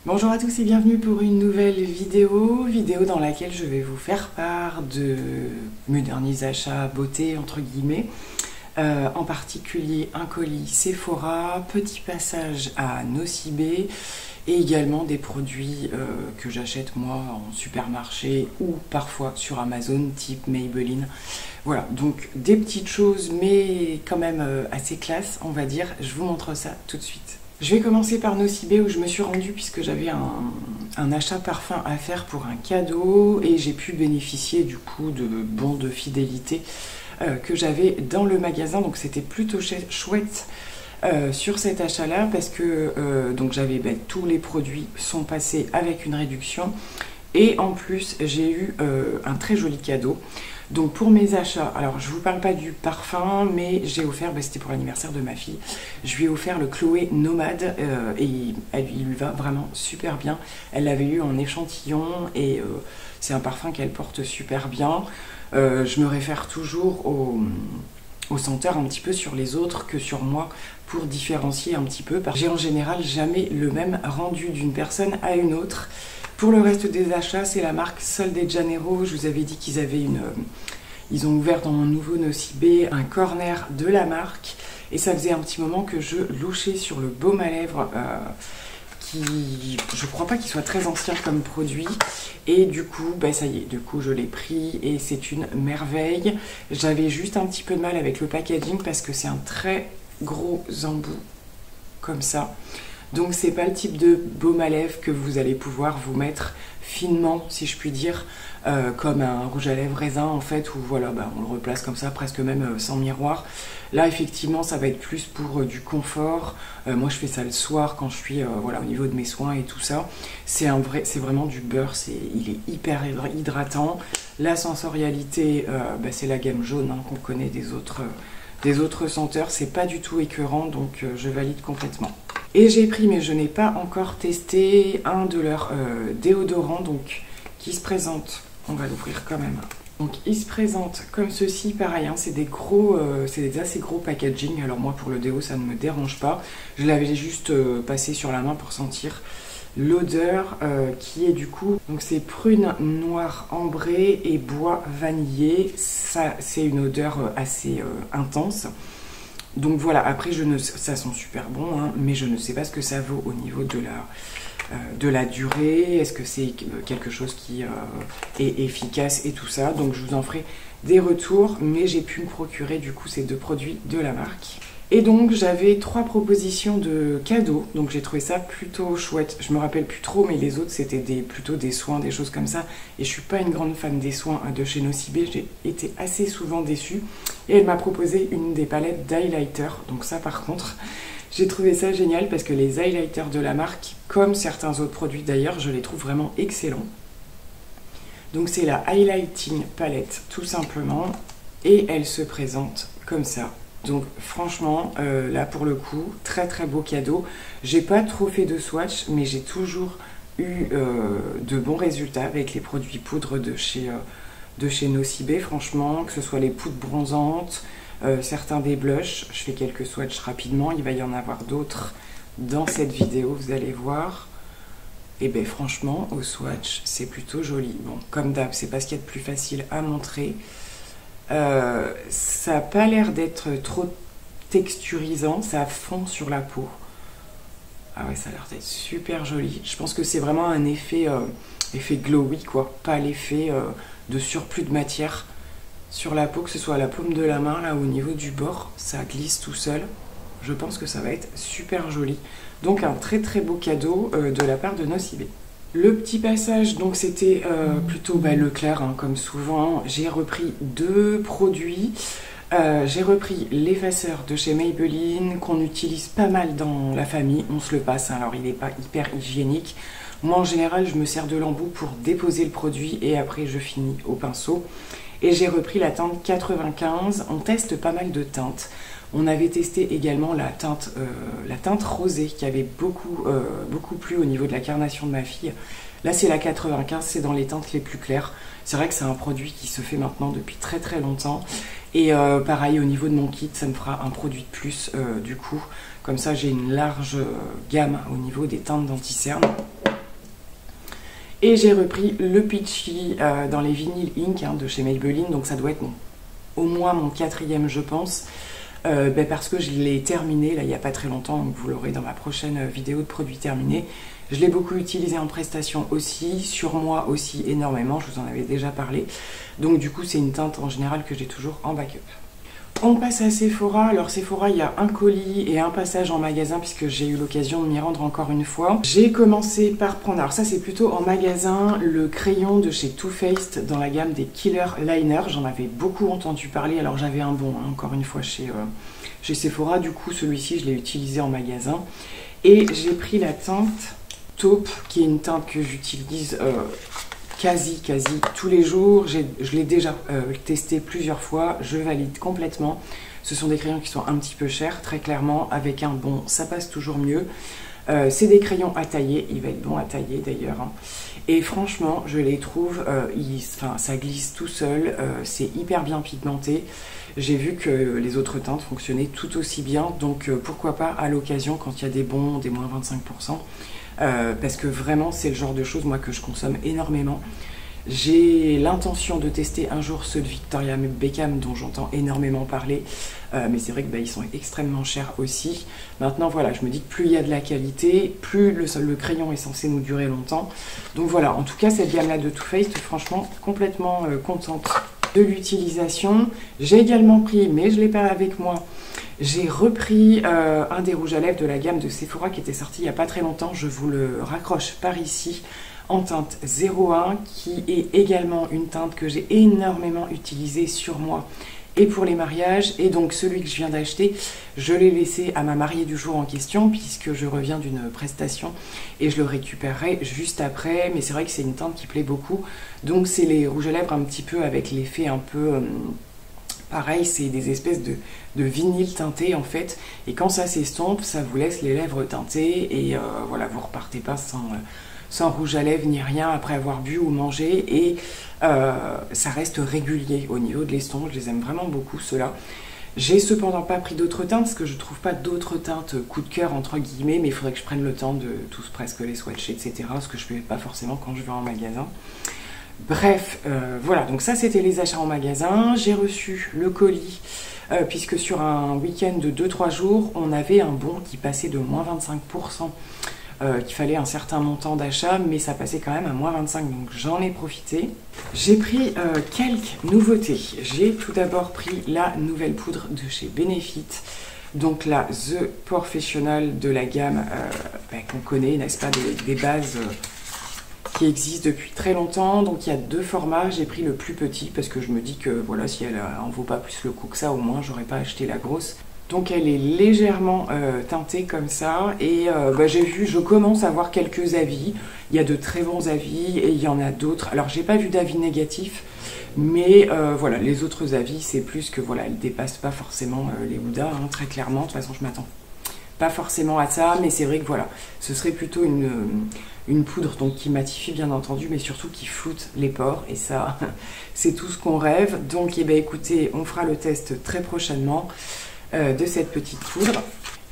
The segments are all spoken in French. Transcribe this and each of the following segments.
Bonjour à tous et bienvenue pour une nouvelle vidéo dans laquelle je vais vous faire part de mes derniers achats beauté entre guillemets, en particulier un colis Sephora, petit passage à Nocibé et également des produits que j'achète moi en supermarché ou parfois sur Amazon type Maybelline. Voilà, donc des petites choses mais quand même assez classe on va dire, je vous montre ça tout de suite. Je vais commencer par Nocibé où je me suis rendue puisque j'avais un achat parfum à faire pour un cadeau et j'ai pu bénéficier du coup de bons de fidélité que j'avais dans le magasin, donc c'était plutôt chouette sur cet achat là parce que donc j'avais tous les produits sont passés avec une réduction et en plus j'ai eu un très joli cadeau. Donc pour mes achats, alors je vous parle pas du parfum, mais j'ai offert, c'était pour l'anniversaire de ma fille, je lui ai offert le Chloé Nomade et il lui va vraiment super bien. Elle l'avait eu en échantillon et c'est un parfum qu'elle porte super bien. Je me réfère toujours au senteur un petit peu sur les autres que sur moi pour différencier un petit peu. J'ai en général jamais le même rendu d'une personne à une autre. Pour le reste des achats, c'est la marque Sol de Janeiro. Je vous avais dit qu'ils avaient ils ont ouvert dans mon nouveau Nocibé un corner de la marque. Et ça faisait un petit moment que je louchais sur le baume à lèvres qui, je crois pas qu'il soit très ancien comme produit. Et du coup, ça y est, du coup je l'ai pris et c'est une merveille. J'avais juste un petit peu de mal avec le packaging parce que c'est un très gros embout comme ça. Donc c'est pas le type de baume à lèvres que vous allez pouvoir vous mettre finement, si je puis dire, comme un rouge à lèvres raisin en fait, où voilà, on le replace comme ça, presque même sans miroir. Là effectivement ça va être plus pour du confort. Moi je fais ça le soir quand je suis voilà, au niveau de mes soins et tout ça. C'est vraiment du beurre, il est hyper hydratant. La sensorialité, c'est la gamme jaune qu'on connaît des autres senteurs, c'est pas du tout écœurant, donc je valide complètement. Et j'ai pris, mais je n'ai pas encore testé, un de leurs déodorants, donc qui se présente, on va l'ouvrir quand même. Donc il se présente comme ceci, pareil, c'est des assez gros packaging. Alors moi pour le déo ça ne me dérange pas, je l'avais juste passé sur la main pour sentir l'odeur qui est du coup, donc c'est prune noire ambrée et bois vanillé. Ça c'est une odeur assez intense. Donc voilà, après ça sent super bon, mais je ne sais pas ce que ça vaut au niveau de la durée. Est-ce que c'est quelque chose qui est efficace et tout ça. Donc je vous en ferai des retours, mais j'ai pu me procurer du coup ces deux produits de la marque. Et donc j'avais 3 propositions de cadeaux, donc j'ai trouvé ça plutôt chouette. Je me rappelle plus trop, mais les autres c'était plutôt des soins, des choses comme ça. Et je suis pas une grande fan des soins de chez Nocibé, j'ai été assez souvent déçue. Et elle m'a proposé une des palettes d'highlighter, donc ça par contre, j'ai trouvé ça génial parce que les highlighters de la marque, comme certains autres produits d'ailleurs, je les trouve vraiment excellents. Donc c'est la Highlighting Palette tout simplement, et elle se présente comme ça. Donc franchement, là pour le coup, très très beau cadeau. J'ai pas trop fait de swatch, mais j'ai toujours eu de bons résultats avec les produits poudre de chez Nocibé, franchement, que ce soit les poudres bronzantes, certains des blushs. Je fais quelques swatchs rapidement, il va y en avoir d'autres dans cette vidéo, vous allez voir. Et franchement, au swatch, c'est plutôt joli. Bon, comme d'hab, c'est pas ce qu'il y a de plus facile à montrer. Ça n'a pas l'air d'être trop texturisant, ça fond sur la peau. Ah ouais, ça a l'air d'être super joli. Je pense que c'est vraiment un effet glowy, quoi. Pas l'effet de surplus de matière sur la peau, que ce soit à la paume de la main, là au niveau du bord, ça glisse tout seul. Je pense que ça va être super joli. Donc un très très beau cadeau de la part de Nocibé. Le petit passage, donc c'était plutôt Leclerc, comme souvent. J'ai repris 2 produits. J'ai repris l'effaceur de chez Maybelline, qu'on utilise pas mal dans la famille. On se le passe, alors il n'est pas hyper hygiénique. Moi en général, je me sers de l'embout pour déposer le produit et après je finis au pinceau. Et j'ai repris la teinte 95. On teste pas mal de teintes. On avait testé également la teinte rosée qui avait beaucoup plu au niveau de la carnation de ma fille. Là c'est la 95, c'est dans les teintes les plus claires. C'est vrai que c'est un produit qui se fait maintenant depuis très très longtemps. Et pareil au niveau de mon kit, ça me fera un produit de plus du coup. Comme ça j'ai une large gamme au niveau des teintes d'anti-cerne. Et j'ai repris le Peachy dans les Vinyl Ink hein, de chez Maybelline, donc ça doit être au moins mon 4e je pense. Parce que je l'ai terminé là il n'y a pas très longtemps, donc vous l'aurez dans ma prochaine vidéo de produits terminés. Je l'ai beaucoup utilisé en prestation aussi, sur moi aussi énormément, je vous en avais déjà parlé. Donc du coup c'est une teinte en général que j'ai toujours en backup. On passe à Sephora. Alors Sephora, il y a un colis et un passage en magasin puisque j'ai eu l'occasion de m'y rendre encore une fois. J'ai commencé par prendre, alors ça c'est plutôt en magasin, le crayon de chez Too Faced dans la gamme des Killer Liner. J'en avais beaucoup entendu parler, alors j'avais un bon, hein, encore une fois chez Sephora. Du coup celui-ci je l'ai utilisé en magasin. Et j'ai pris la teinte Taupe, qui est une teinte que j'utilise quasi tous les jours. Je l'ai déjà testé plusieurs fois, je valide complètement. Ce sont des crayons qui sont un petit peu chers, très clairement. Avec un bon, ça passe toujours mieux. C'est des crayons à tailler, il va être bon à tailler d'ailleurs. Hein. Et franchement, je les trouve, ça glisse tout seul, c'est hyper bien pigmenté. J'ai vu que les autres teintes fonctionnaient tout aussi bien, donc pourquoi pas à l'occasion quand il y a des bons, des moins 25%. Parce que vraiment c'est le genre de choses moi que je consomme énormément. J'ai l'intention de tester un jour ceux de Victoria Beckham dont j'entends énormément parler, mais c'est vrai que ils sont extrêmement chers aussi. Maintenant voilà, je me dis que plus il y a de la qualité, plus le crayon est censé nous durer longtemps. Donc voilà, en tout cas cette gamme là de Too Faced, franchement complètement contente de l'utilisation. J'ai également pris, mais je ne l'ai pas avec moi, j'ai repris un des rouges à lèvres de la gamme de Sephora qui était sorti il n'y a pas très longtemps. Je vous le raccroche par ici en teinte 01 qui est également une teinte que j'ai énormément utilisée sur moi et pour les mariages. Et donc celui que je viens d'acheter, je l'ai laissé à ma mariée du jour en question puisque je reviens d'une prestation et je le récupérerai juste après. Mais c'est vrai que c'est une teinte qui plaît beaucoup. Donc c'est les rouges à lèvres un petit peu avec l'effet un peu... pareil, c'est des espèces de vinyle teinté en fait, et quand ça s'estompe, ça vous laisse les lèvres teintées, et voilà, vous repartez pas sans rouge à lèvres ni rien après avoir bu ou mangé, et ça reste régulier au niveau de l'estompe. Je les aime vraiment beaucoup ceux-là. J'ai cependant pas pris d'autres teintes, parce que je trouve pas d'autres teintes coup de cœur entre guillemets, mais il faudrait que je prenne le temps de tous presque les swatcher, etc., ce que je fais pas forcément quand je vais en magasin. Bref, voilà, donc ça c'était les achats en magasin. J'ai reçu le colis, puisque sur un week-end de 2-3 jours, on avait un bon qui passait de moins 25%, qu'il fallait un certain montant d'achat, mais ça passait quand même à moins 25%, donc j'en ai profité. J'ai pris quelques nouveautés. J'ai tout d'abord pris la nouvelle poudre de chez Benefit, donc la The Professional de la gamme qu'on connaît, n'est-ce pas, des bases... qui existe depuis très longtemps. Donc il y a deux formats, j'ai pris le plus petit parce que je me dis que voilà, si elle en vaut pas plus le coup que ça, au moins j'aurais pas acheté la grosse. Donc elle est légèrement teintée comme ça, et j'ai vu, je commence à voir quelques avis. Il y a de très bons avis et il y en a d'autres. Alors j'ai pas vu d'avis négatifs, mais voilà, les autres avis c'est plus que voilà, elle dépasse pas forcément les Huda, hein, très clairement. De toute façon je m'attends pas forcément à ça, mais c'est vrai que voilà, ce serait plutôt une poudre donc qui matifie bien entendu, mais surtout qui floute les pores, et ça c'est tout ce qu'on rêve. Donc écoutez, on fera le test très prochainement de cette petite poudre.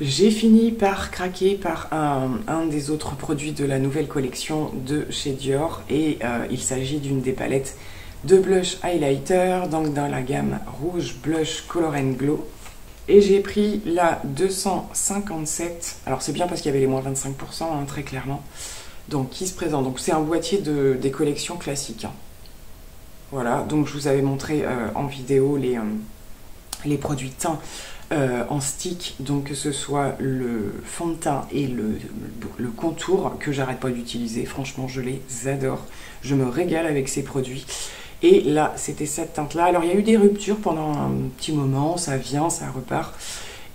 J'ai fini par craquer par un des autres produits de la nouvelle collection de chez Dior, et il s'agit d'une des palettes de blush highlighter, donc dans la gamme rouge blush Color and Glow. Et j'ai pris la 257, alors c'est bien parce qu'il y avait les moins 25%, hein, très clairement, donc qui se présente. Donc c'est un boîtier des collections classiques. Hein. Voilà, donc je vous avais montré en vidéo les produits teints en stick, donc que ce soit le fond de teint et le contour, que j'arrête pas d'utiliser. Franchement, je les adore. Je me régale avec ces produits. Et là, c'était cette teinte-là. Alors, il y a eu des ruptures pendant un petit moment. Ça vient, ça repart.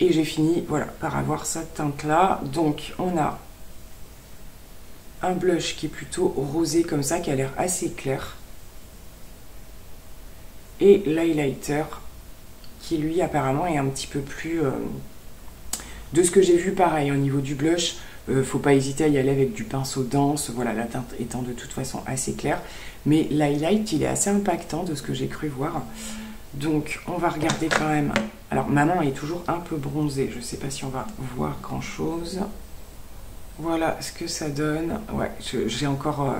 Et j'ai fini, voilà, par avoir cette teinte-là. Donc, on a un blush qui est plutôt rosé comme ça, qui a l'air assez clair. Et l'highlighter qui, lui, apparemment, est un petit peu plus... de ce que j'ai vu, pareil, au niveau du blush, faut pas hésiter à y aller avec du pinceau dense. Voilà, la teinte étant de toute façon assez claire. Mais l'highlight, il est assez impactant de ce que j'ai cru voir. Donc, on va regarder quand même. Alors, maman est toujours un peu bronzée. Je ne sais pas si on va voir grand-chose. Voilà ce que ça donne. Ouais, j'ai encore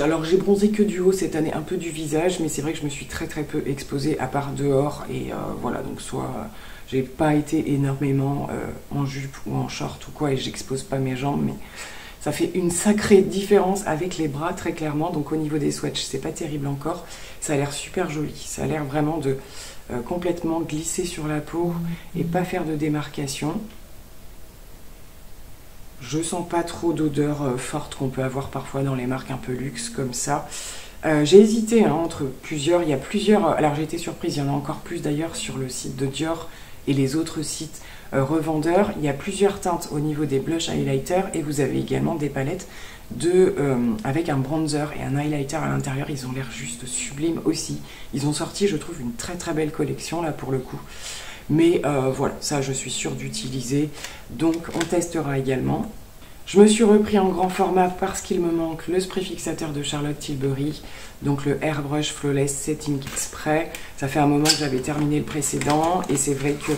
Alors j'ai bronzé que du haut cette année, un peu du visage, mais c'est vrai que je me suis très peu exposée à part dehors. Et voilà, donc soit j'ai pas été énormément en jupe ou en short ou quoi, et j'expose pas mes jambes, mais ça fait une sacrée différence avec les bras très clairement. Donc au niveau des swatchs, c'est pas terrible encore. Ça a l'air super joli, ça a l'air vraiment de complètement glisser sur la peau et pas faire de démarcation. Je sens pas trop d'odeur forte qu'on peut avoir parfois dans les marques un peu luxe comme ça. J'ai hésité hein, entre plusieurs, il y a plusieurs, alors j'ai été surprise, il y en a encore plus d'ailleurs sur le site de Dior et les autres sites revendeurs. Il y a plusieurs teintes au niveau des blush highlighters et vous avez également des palettes avec un bronzer et un highlighter à l'intérieur. Ils ont l'air juste sublimes aussi. Ils ont sorti, je trouve, une très belle collection là pour le coup. Mais voilà, ça je suis sûre d'utiliser, donc on testera également. Je me suis repris en grand format parce qu'il me manque le spray fixateur de Charlotte Tilbury, donc le Airbrush Flawless Setting Spray. Ça fait un moment que j'avais terminé le précédent et c'est vrai que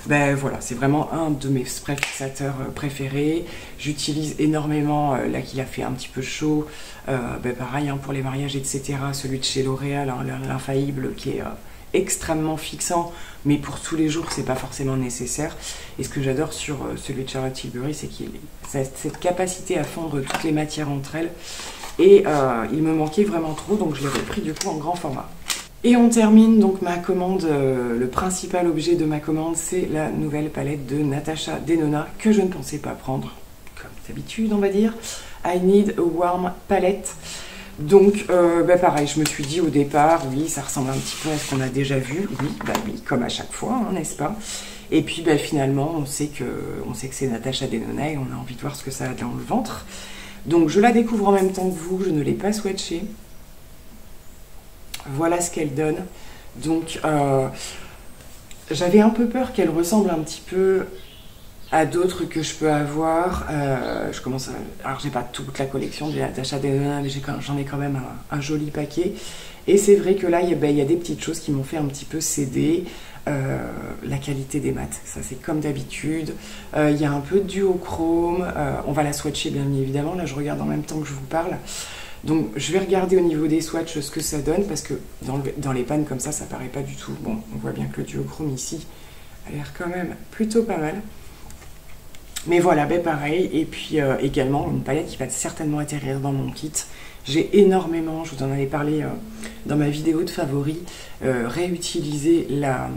ben voilà, c'est vraiment un de mes sprays fixateurs préférés. J'utilise énormément, là qu'il a fait un petit peu chaud, ben pareil hein, pour les mariages etc. Celui de chez L'Oréal, hein, l'infaillible qui est extrêmement fixant, mais pour tous les jours c'est pas forcément nécessaire. Et ce que j'adore sur celui de Charlotte Tilbury, c'est qu'il a cette capacité à fondre toutes les matières entre elles, et il me manquait vraiment trop, donc je l'ai repris du coup en grand format. Et on termine donc ma commande, le principal objet de ma commande, c'est la nouvelle palette de Natasha Denona que je ne pensais pas prendre, comme d'habitude on va dire. I Need a Warm Palette. Donc, bah pareil, je me suis dit au départ, oui, ça ressemble un petit peu à ce qu'on a déjà vu. Oui, bah oui, comme à chaque fois, hein, n'est-ce pas? Et puis, bah, finalement, on sait que c'est Natasha Denona et on a envie de voir ce que ça a dans le ventre. Donc, je la découvre en même temps que vous, je ne l'ai pas swatchée. Voilà ce qu'elle donne. Donc, j'avais un peu peur qu'elle ressemble un petit peu à d'autres que je peux avoir. Je commence à... Alors j'ai pas toute la collection de Natasha Denona, mais j'en ai quand même un joli paquet. Et c'est vrai que là, il y a des petites choses qui m'ont fait un petit peu céder. La qualité des mats, ça c'est comme d'habitude. Il y a un peu de duochrome. On va la swatcher bien évidemment. Là, je regarde en même temps que je vous parle. Donc je vais regarder au niveau des swatchs ce que ça donne, parce que dans les pannes comme ça paraît pas du tout. Bon, on voit bien que le duochrome ici a l'air quand même plutôt pas mal. Mais voilà, ben pareil, et puis également une palette qui va certainement atterrir dans mon kit. J'ai énormément, je vous en avais parlé dans ma vidéo de favoris, réutilisé la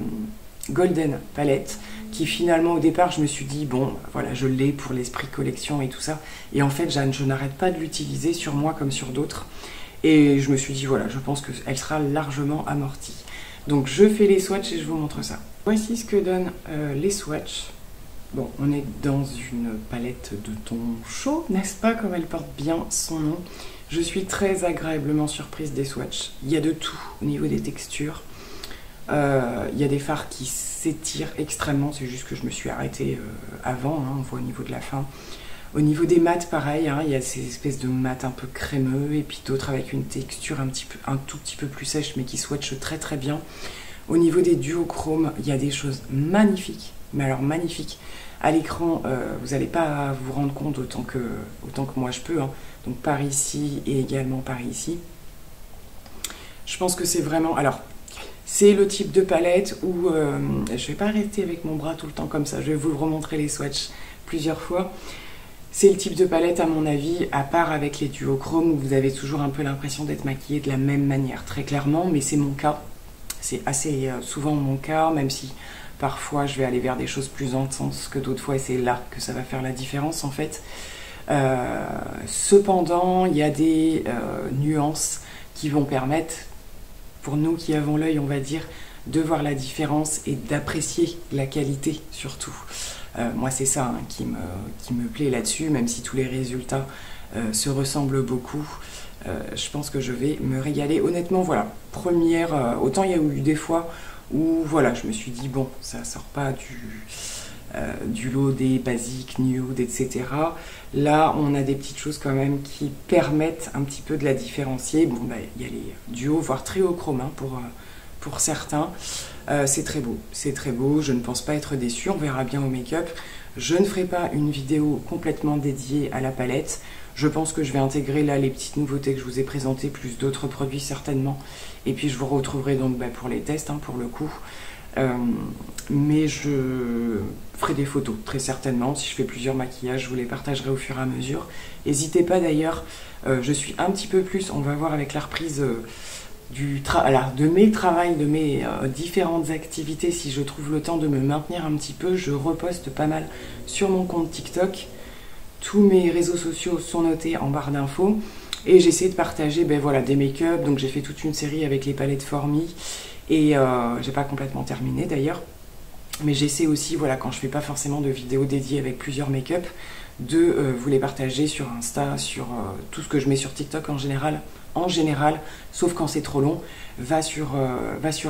Golden palette, qui finalement au départ je me suis dit, bon voilà, je l'ai pour l'esprit collection et tout ça, et en fait je n'arrête pas de l'utiliser sur moi comme sur d'autres, et je me suis dit voilà, je pense qu'elle sera largement amortie. Donc je fais les swatchs et je vous montre ça. Voici ce que donnent les swatchs. Bon, on est dans une palette de tons chauds, n'est-ce pas, comme elle porte bien son nom. Je suis très agréablement surprise des swatchs. Il y a de tout au niveau des textures. Il y a des fards qui s'étirent extrêmement, c'est juste que je me suis arrêtée avant, hein, on voit au niveau de la fin. Au niveau des mats, pareil, hein, il y a ces espèces de mats un peu crémeux, et puis d'autres avec une texture un tout petit peu plus sèche, mais qui swatchent très bien. Au niveau des duochromes, il y a des choses magnifiques, mais alors magnifiques. À l'écran, vous n'allez pas vous rendre compte autant que moi je peux, hein. Donc par ici et également par ici. Je pense que c'est vraiment... Alors, c'est le type de palette où... je ne vais pas rester avec mon bras tout le temps comme ça, je vais vous remontrer les swatchs plusieurs fois. C'est le type de palette, à mon avis, à part avec les duochromes, où vous avez toujours un peu l'impression d'être maquillé de la même manière, très clairement, mais c'est mon cas. C'est assez souvent mon cas, même si parfois je vais aller vers des choses plus intenses que d'autres fois, et c'est là que ça va faire la différence en fait. Cependant, il y a des nuances qui vont permettre, pour nous qui avons l'œil, on va dire, de voir la différence et d'apprécier la qualité surtout. Moi c'est ça hein, qui me plaît là-dessus, même si tous les résultats se ressemblent beaucoup. Je pense que je vais me régaler. Honnêtement, voilà, première, autant il y a eu des fois où voilà, je me suis dit bon, ça sort pas du lot des basiques, nude, etc. Là, on a des petites choses quand même qui permettent un petit peu de la différencier. Bon, bah, il y a les duos, voire triochromes hein, pour certains. C'est très beau, je ne pense pas être déçue, on verra bien au make-up. Je ne ferai pas une vidéo complètement dédiée à la palette. Je pense que je vais intégrer là les petites nouveautés que je vous ai présentées, plus d'autres produits certainement. Et puis je vous retrouverai donc pour les tests, hein, pour le coup. Mais je ferai des photos très certainement. Si je fais plusieurs maquillages, je vous les partagerai au fur et à mesure. N'hésitez pas d'ailleurs, je suis un petit peu plus, on va voir avec la reprise de mes travails, de mes différentes activités. Si je trouve le temps de me maintenir un petit peu, je reposte pas mal sur mon compte TikTok. Tous mes réseaux sociaux sont notés en barre d'infos. Et j'essaie de partager voilà, des make-up. Donc j'ai fait toute une série avec les palettes Formi. Et j'ai pas complètement terminé d'ailleurs. Mais j'essaie aussi, voilà, quand je fais pas forcément de vidéos dédiées avec plusieurs make-up, de vous les partager sur Insta, sur tout ce que je mets sur TikTok en général. Sauf quand c'est trop long, va sur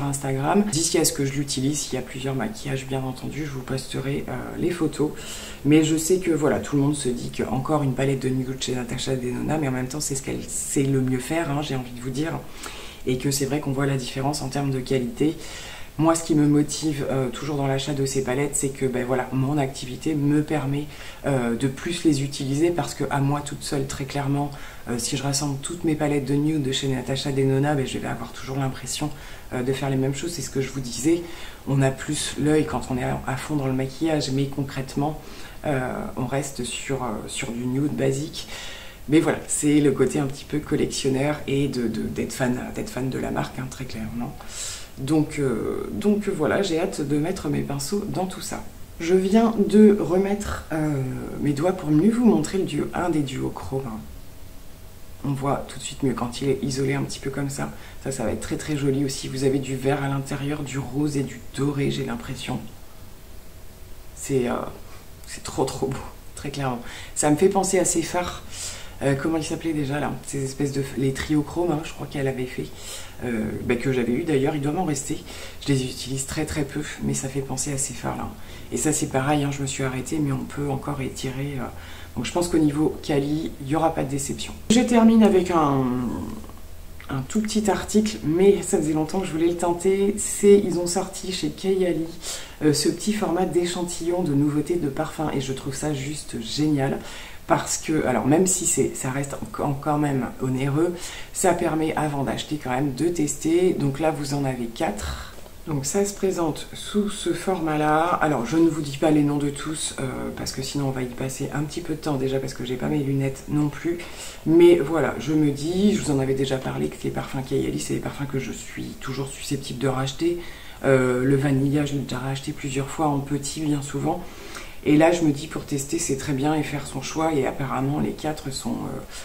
Instagram. D'ici à ce que je l'utilise, s'il y a plusieurs maquillages, bien entendu, je vous posterai les photos. Mais je sais que voilà, tout le monde se dit qu'encore une palette de nude chez Natasha Denona, mais en même temps, c'est ce qu'elle sait le mieux faire, hein, j'ai envie de vous dire. Et que c'est vrai qu'on voit la différence en termes de qualité. Moi, ce qui me motive toujours dans l'achat de ces palettes, c'est que voilà, mon activité me permet de plus les utiliser parce que à moi toute seule, très clairement, si je rassemble toutes mes palettes de nude de chez Natasha Denona, je vais avoir toujours l'impression de faire les mêmes choses. C'est ce que je vous disais. On a plus l'œil quand on est à fond dans le maquillage, mais concrètement, on reste sur du nude basique. Mais voilà, c'est le côté un petit peu collectionneur et d'être fan de la marque, hein, très clairement. Donc voilà, j'ai hâte de mettre mes pinceaux dans tout ça. Je viens de remettre mes doigts pour mieux vous montrer un des duos chrome. On voit tout de suite mieux quand il est isolé un petit peu comme ça. Ça va être très très joli aussi. Vous avez du vert à l'intérieur, du rose et du doré, j'ai l'impression. C'est trop trop beau, très clairement. Ça me fait penser à ces fards. Comment il s'appelait déjà là, ces espèces de les trios chrome, hein, je crois qu'elle avait fait, que j'avais eu d'ailleurs, il doit m'en rester. Je les utilise très très peu, mais ça fait penser à ces fards là. Et ça c'est pareil, hein, je me suis arrêtée, mais on peut encore étirer. Donc je pense qu'au niveau quali, il n'y aura pas de déception. Je termine avec un tout petit article, mais ça faisait longtemps que je voulais le tenter. Ils ont sorti chez Kayali ce petit format d'échantillon de nouveautés de parfums, et je trouve ça juste génial. Parce que, alors même si ça reste quand même onéreux, ça permet avant d'acheter quand même de tester. Donc là vous en avez 4. Donc ça se présente sous ce format-là. Alors je ne vous dis pas les noms de tous parce que sinon on va y passer un petit peu de temps déjà parce que j'ai pas mes lunettes non plus. Mais voilà, je me dis, je vous en avais déjà parlé que les parfums Kayali, c'est des parfums que je suis toujours susceptible de racheter. Le Vanilla, je l'ai déjà racheté plusieurs fois en petit bien souvent. Et là, je me dis, pour tester, c'est très bien et faire son choix. Et apparemment, les 4 sont...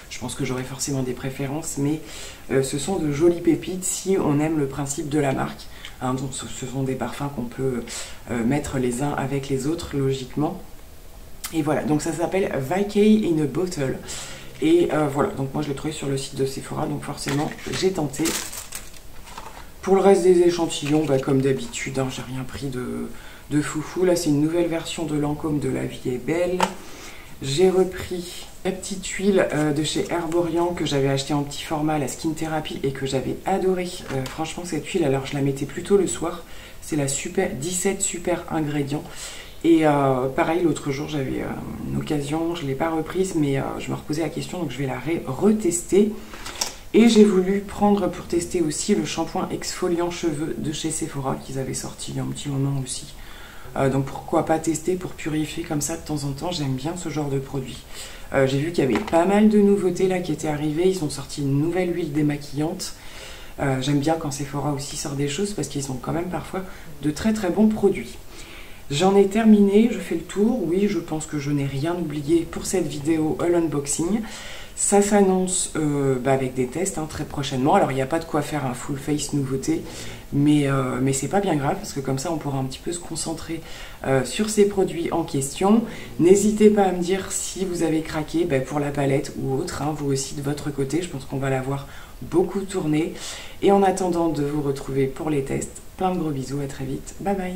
je pense que j'aurai forcément des préférences, mais ce sont de jolies pépites si on aime le principe de la marque. Hein, donc, ce sont des parfums qu'on peut mettre les uns avec les autres, logiquement. Et voilà, donc ça s'appelle Vacay in a Bottle. Et voilà, donc moi, je l'ai trouvé sur le site de Sephora, donc forcément, j'ai tenté. Pour le reste des échantillons, comme d'habitude, hein, j'ai rien pris de foufou. Là, c'est une nouvelle version de Lancôme de La Vie est Belle. J'ai repris la petite huile de chez Herborian que j'avais acheté en petit format, la Skin Therapy, et que j'avais adoré. Franchement, cette huile, alors je la mettais plutôt le soir. C'est la 17 super ingrédients. Et pareil, l'autre jour, j'avais une occasion, je ne l'ai pas reprise, mais je me reposais la question, donc je vais la retester. Et j'ai voulu prendre pour tester aussi le shampoing exfoliant cheveux de chez Sephora qu'ils avaient sorti il y a un petit moment aussi. Donc pourquoi pas tester pour purifier comme ça de temps en temps, j'aime bien ce genre de produit. J'ai vu qu'il y avait pas mal de nouveautés là qui étaient arrivées, ils ont sorti une nouvelle huile démaquillante. J'aime bien quand Sephora aussi sort des choses parce qu'ils ont quand même parfois de très très bons produits. J'en ai terminé, je fais le tour. Oui, je pense que je n'ai rien oublié pour cette vidéo All Unboxing. Ça s'annonce avec des tests très prochainement. Alors il n'y a pas de quoi faire un full face nouveauté, mais c'est pas bien grave parce que comme ça on pourra un petit peu se concentrer sur ces produits en question. N'hésitez pas à me dire si vous avez craqué pour la palette ou autre, vous aussi de votre côté. Je pense qu'on va la voir beaucoup tourner. Et en attendant de vous retrouver pour les tests, plein de gros bisous, à très vite, bye bye.